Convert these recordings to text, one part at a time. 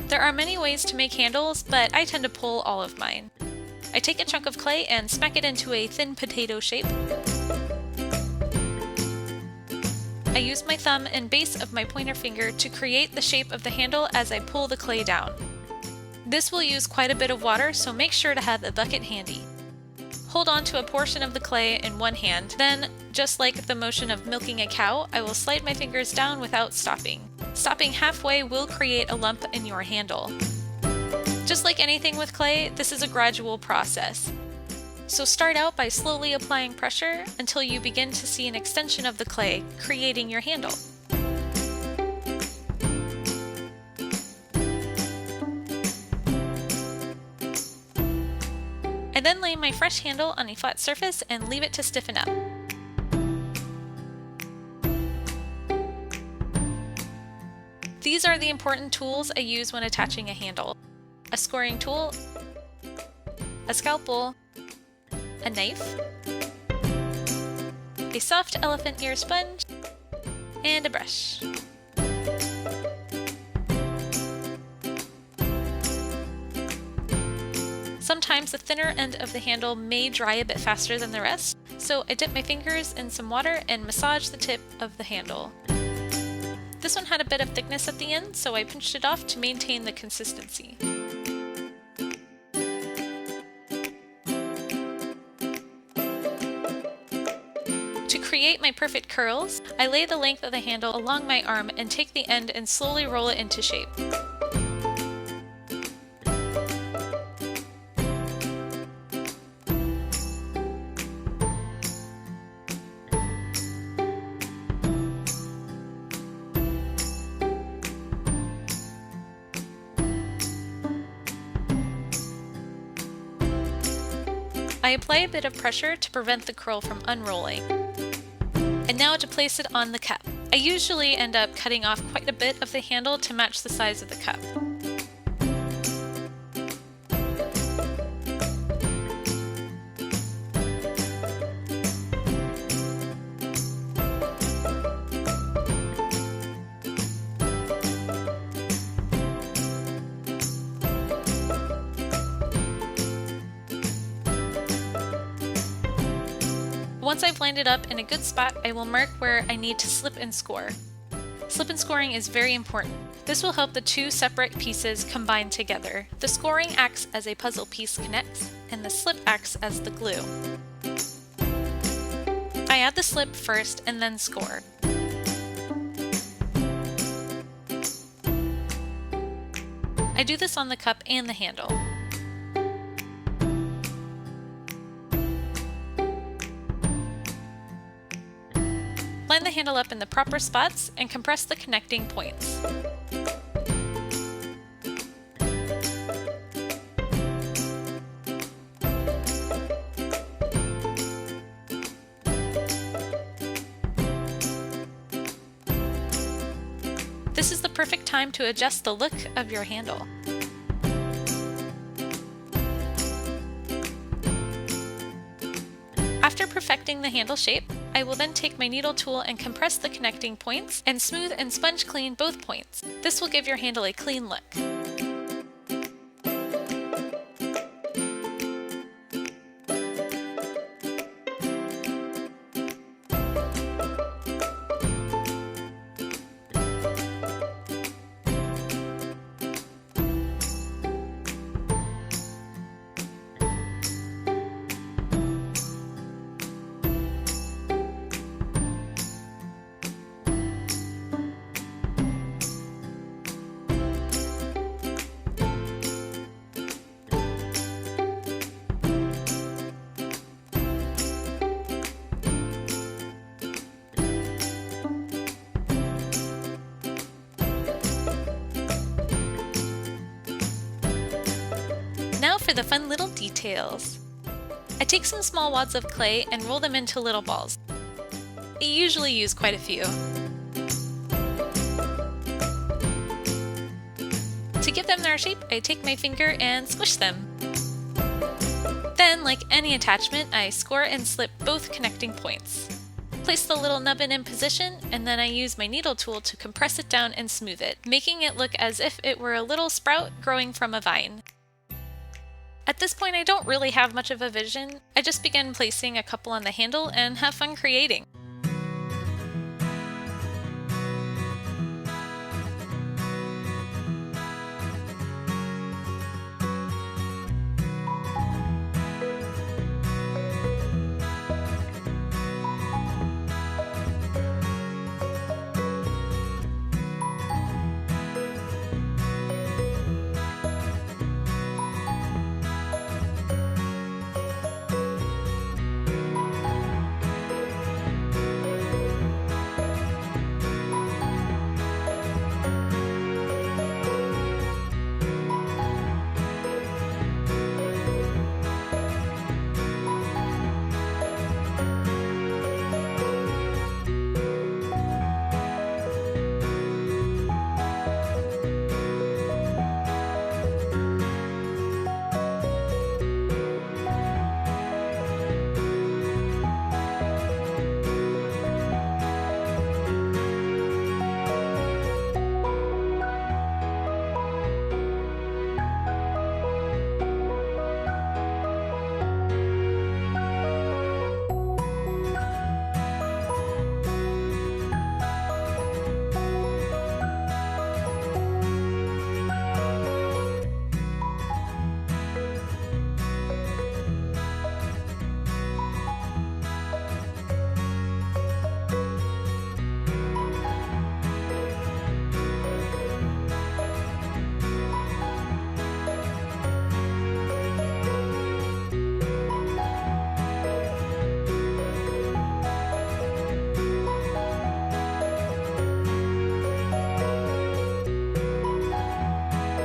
There are many ways to make handles, but I tend to pull all of mine. I take a chunk of clay and smack it into a thin potato shape. I use my thumb and base of my pointer finger to create the shape of the handle as I pull the clay down. This will use quite a bit of water, so make sure to have a bucket handy. Hold on to a portion of the clay in one hand, then, just like the motion of milking a cow, I will slide my fingers down without stopping. Stopping halfway will create a lump in your handle. Just like anything with clay, this is a gradual process. So start out by slowly applying pressure until you begin to see an extension of the clay, creating your handle. I then lay my fresh handle on a flat surface and leave it to stiffen up. These are the important tools I use when attaching a handle: a scoring tool, a scalpel, a knife, a soft elephant ear sponge, and a brush. Sometimes the thinner end of the handle may dry a bit faster than the rest, so I dip my fingers in some water and massage the tip of the handle. This one had a bit of thickness at the end, so I pinched it off to maintain the consistency. To create my perfect curls, I lay the length of the handle along my arm and take the end and slowly roll it into shape. I apply a bit of pressure to prevent the curl from unrolling. And now to place it on the cup. I usually end up cutting off quite a bit of the handle to match the size of the cup. Once I've lined it up in a good spot, I will mark where I need to slip and score. Slip and scoring is very important. This will help the two separate pieces combine together. The scoring acts as a puzzle piece connects, and the slip acts as the glue. I add the slip first and then score. I do this on the cup and the handle. Line the handle up in the proper spots and compress the connecting points. This is the perfect time to adjust the look of your handle. After perfecting the handle shape, I will then take my needle tool and compress the connecting points and smooth and sponge clean both points. This will give your handle a clean look. Now for the fun little details. I take some small wads of clay and roll them into little balls. I usually use quite a few. To give them their shape, I take my finger and squish them. Then, like any attachment, I score and slip both connecting points. Place the little nubbin in position, and then I use my needle tool to compress it down and smooth it, making it look as if it were a little sprout growing from a vine. At this point I don't really have much of a vision, I just begin placing a couple on the handle and have fun creating.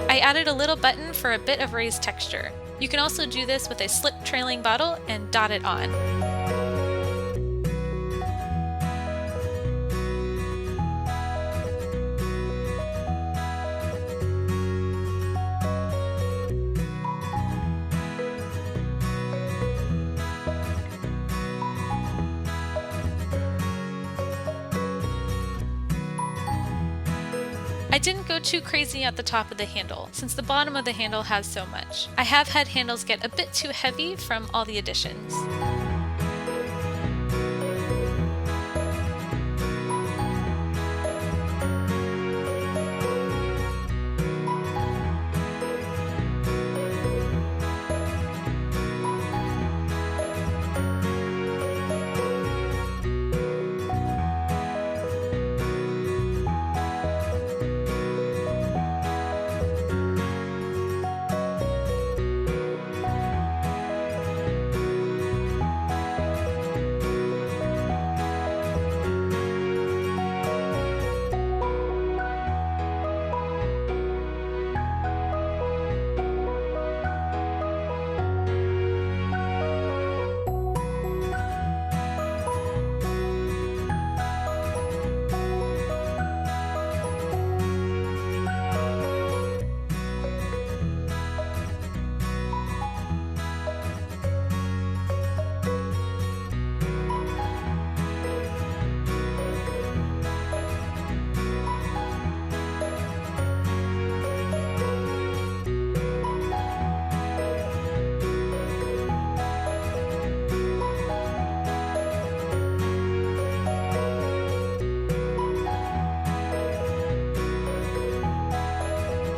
I added a little button for a bit of raised texture. You can also do this with a slip trailing bottle and dot it on. I didn't go too crazy at the top of the handle, since the bottom of the handle has so much. I have had handles get a bit too heavy from all the additions.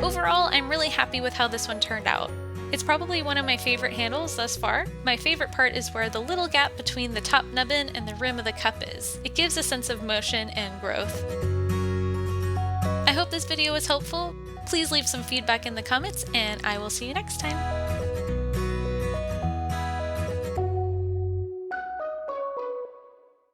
Overall, I'm really happy with how this one turned out. It's probably one of my favorite handles thus far. My favorite part is where the little gap between the top nubbin and the rim of the cup is. It gives a sense of motion and growth. I hope this video was helpful. Please leave some feedback in the comments, and I will see you next time.